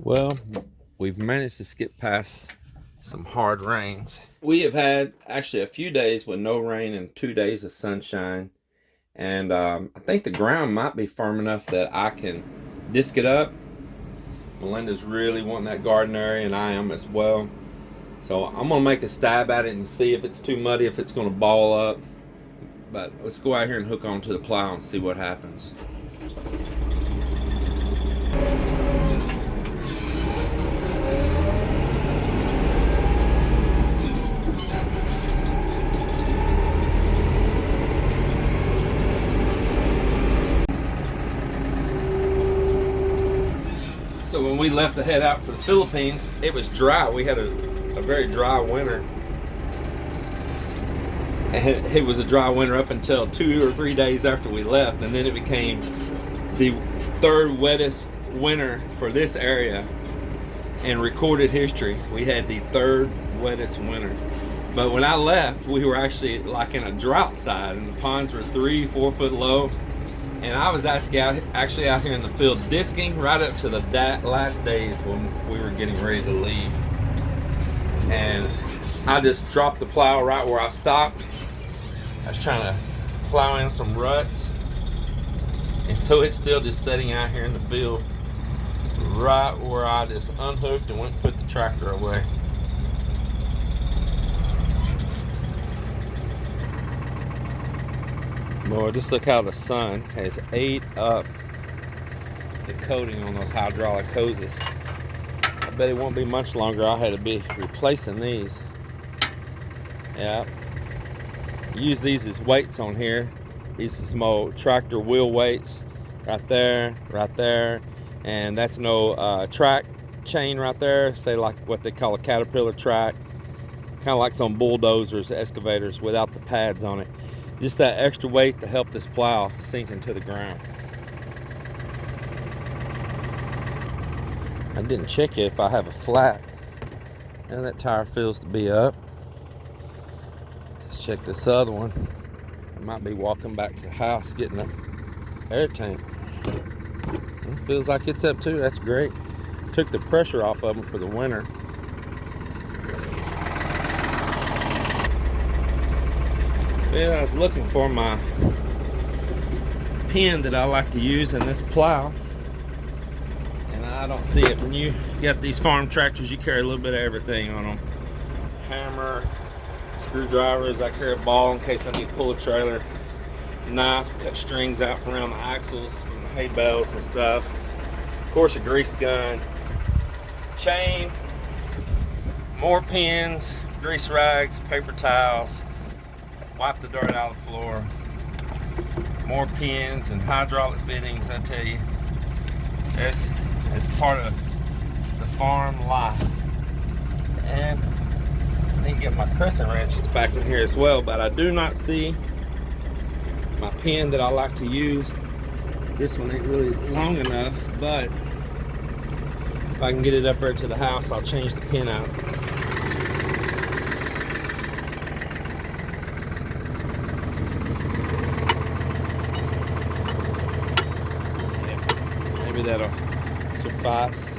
Well, we've managed to skip past some hard rains. We have had actually a few days with no rain and 2 days of sunshine. And I think the ground might be firm enough that I can disc it up. Melinda's really wanting that garden area, and I am as well. So I'm going to make a stab at it and see if it's too muddy, if it's going to ball up. But let's go out here and hook onto the plow and see what happens. So when we left to head out for the Philippines, it was dry. We had a very dry winter. And it was a dry winter up until 2 or 3 days after we left. And then it became the third wettest winter for this area in recorded history. We had the third wettest winter. But when I left, we were actually like in a drought side, and the ponds were 3-4 foot low. And I was actually out here in the field disking right up to the last days when we were getting ready to leave. And I just dropped the plow right where I stopped. I was trying to plow in some ruts. And so it's still just sitting out here in the field right where I just unhooked and went and put the tractor away. Lord, just look how the sun has ate up the coating on those hydraulic hoses. I bet it won't be much longer. I'll have to be replacing these. Yeah. Use these as weights on here. These are some old tractor wheel weights right there. And that's no track chain right there. Say like what they call a caterpillar track. Kind of like some bulldozers, excavators without the pads on it. Just that extra weight to help this plow sink into the ground. I didn't check it if I have a flat. And that tire feels to be up. Let's check this other one. I might be walking back to the house getting an air tank. It feels like it's up too. That's great. Took the pressure off of them for the winter. Yeah, I was looking for my pin that I like to use in this plow, and I don't see it. When you got these farm tractors, you carry a little bit of everything on them. Hammer, screwdrivers, I carry a ball in case I need to pull a trailer, knife, cut strings out from around the axles, from the hay bales and stuff. Of course, a grease gun, chain, more pins, grease rags, paper towels, wipe the dirt out of the floor, more pins and hydraulic fittings. I tell you, it's part of the farm life. And I need to get my crescent wrenches back in here as well, but I do not see my pin that I like to use. This one ain't really long enough, but if I can get it up there to the house, I'll change the pin out. Maybe that'll suffice.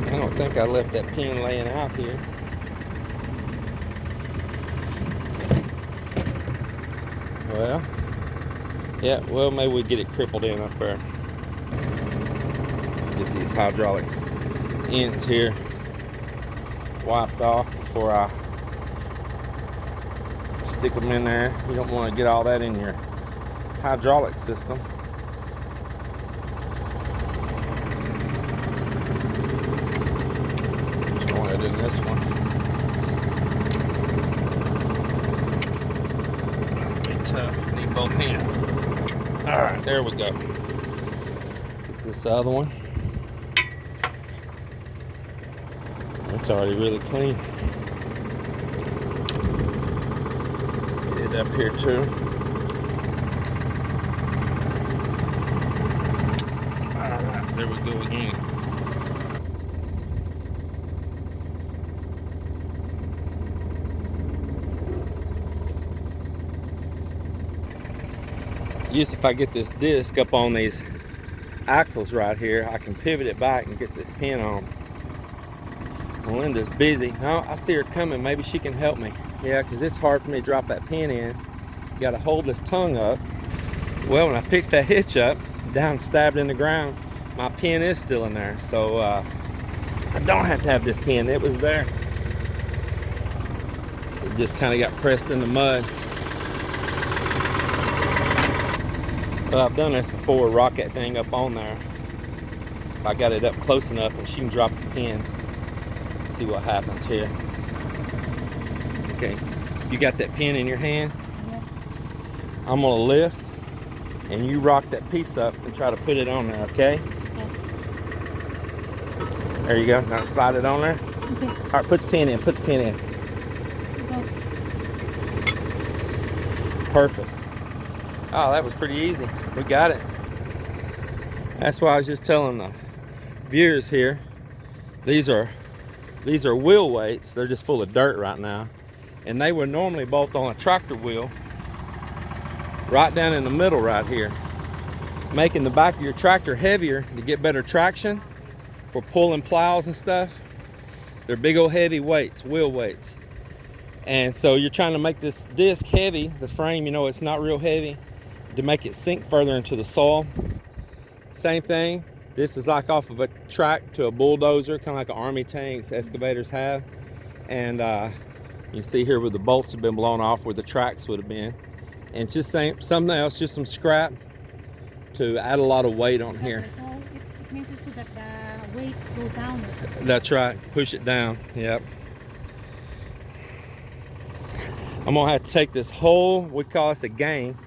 I don't think I left that pin laying out here. Well, yeah, well, maybe we get it crippled in up there. Get these hydraulic ends here wiped off before I stick them in there. You don't want to get all that in your hydraulic system. Just want it in this one. Be tough. Need both hands. All right, there we go. Get this other one. It's already really clean. Get it up here too. There we go again. If I get this disc up on these axle's right here. I can pivot it back and get this pin on. Melinda's busy. No, I see her coming. Maybe she can help me. Yeah, because it's hard for me to drop that pin in. You got to hold this tongue up. Well, when I picked that hitch up, down stabbed in the ground, my pin is still in there. So I don't have to have this pin. It was there. It just kind of got pressed in the mud. But I've done this before. Rock that thing up on there. I got it up close enough and she can drop the pin. See what happens here. Okay, you got that pin in your hand? Yes. I'm gonna lift and you rock that piece up and try to put it on there, okay? Okay. There you go. Now slide it on there. Okay. All right, put the pin in. Put the pin in. Go. Perfect. Oh, that was pretty easy. We got it. That's why I was just telling the viewers here. These are wheel weights. They're just full of dirt right now. And they would normally bolt on a tractor wheel right down in the middle right here, making the back of your tractor heavier to get better traction for pulling plows and stuff. They're big old heavy weights, wheel weights. And so you're trying to make this disc heavy, the frame, you know, it's not real heavy, to make it sink further into the soil. Same thing. This is like off of a track to a bulldozer, kind of like an army tanks, excavators have. And you see here where the bolts have been blown off where the tracks would have been. And just something else, just some scrap to add a lot of weight on here. So it means it's that the weight go down. That's right, push it down, yep. I'm gonna have to take this whole, we call this a gang.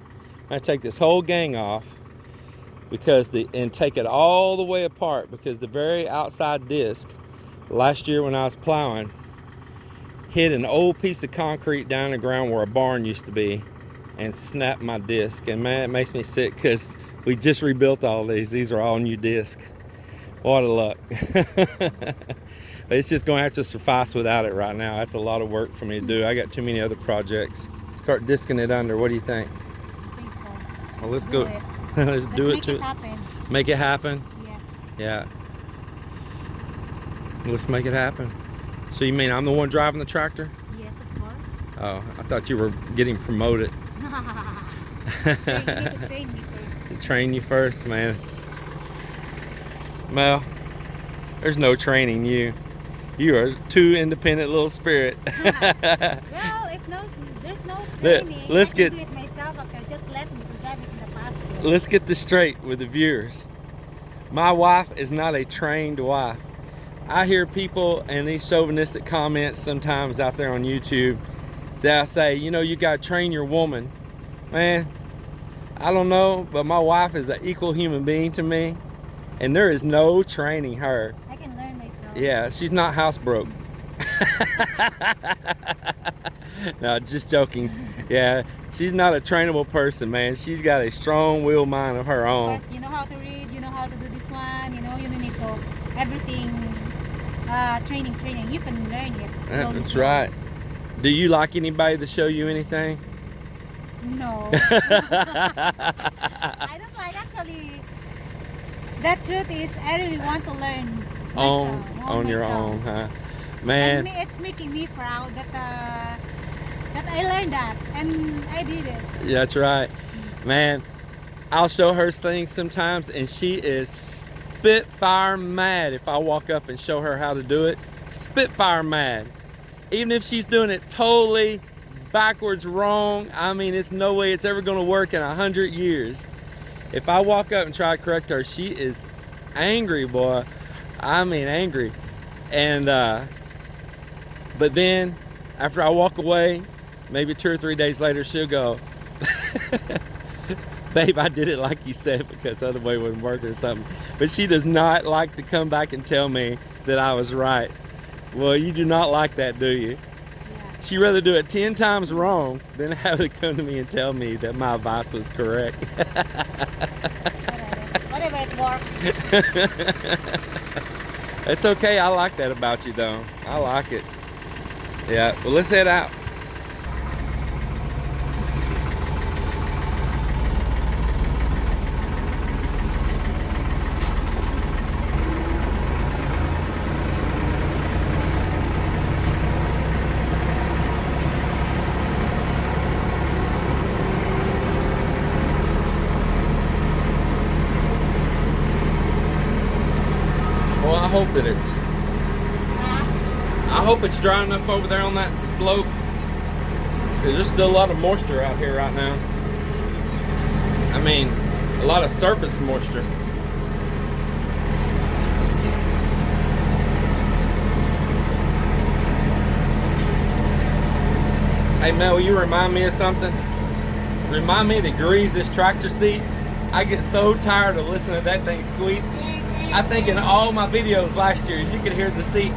I'm gonna take this whole gang off because and take it all the way apart because the very outside disc, last year when I was plowing, hit an old piece of concrete down the ground where a barn used to be and snapped my disc. And man, it makes me sick because we just rebuilt all these. These are all new discs. What a luck. It's just going to have to suffice without it right now. That's a lot of work for me to do. I got too many other projects. Start disking it under. What do you think? I think so. Well, let's go. Let's do it. Make it happen. Make it happen? Yes. Yeah. Let's make it happen. So you mean I'm the one driving the tractor? Yes, of course. Oh, I thought you were getting promoted. You need to train me first. Train you first, man. Mel, there's no training you. You are too independent little spirit. Well, if there's no training, let's I get can do it myself. Okay, just let me drive it in the pasture. Let's get this straight with the viewers. My wife is not a trained wife. I hear people and these chauvinistic comments sometimes out there on YouTube that say, you know, you gotta train your woman. Man, I don't know, but my wife is an equal human being to me, and there is no training her. I can learn myself. Yeah, she's not housebroke. No, just joking. Yeah, she's not a trainable person, man. She's got a strong will mind of her own. Of course, you know how to read, you know how to do this one, you know, you don't need to everything. Training. You can learn it. That's right. Do you like anybody to show you anything? No. I don't like actually. The truth is, I really want to learn. On your own, huh? Man. And it's making me proud that I learned that and I did it. Yeah, that's right. Man, I'll show her things sometimes and she is spitfire mad if I walk up and show her how to do it. Spitfire mad. Even if she's doing it totally backwards wrong, I mean, it's no way it's ever going to work in 100 years. If I walk up and try to correct her, she is angry, boy. I mean, angry. And but then after I walk away, maybe 2 or 3 days later, she'll go, babe, I did it like you said because the other way wouldn't work or something. But she does not like to come back and tell me that I was right. Well, you do not like that, do you? Yeah. She'd rather do it 10 times wrong than have it come to me and tell me that my advice was correct. Whatever it works. It's okay. I like that about you, though. I like it. Yeah. Well, let's head out. hope that it's, I hope it's dry enough over there on that slope. 'Cause there's still a lot of moisture out here right now. I mean, a lot of surface moisture. Hey Mel, will you remind me of something? Remind me to grease this tractor seat. I get so tired of listening to that thing squeak. I think in all my videos last year, you could hear the seat.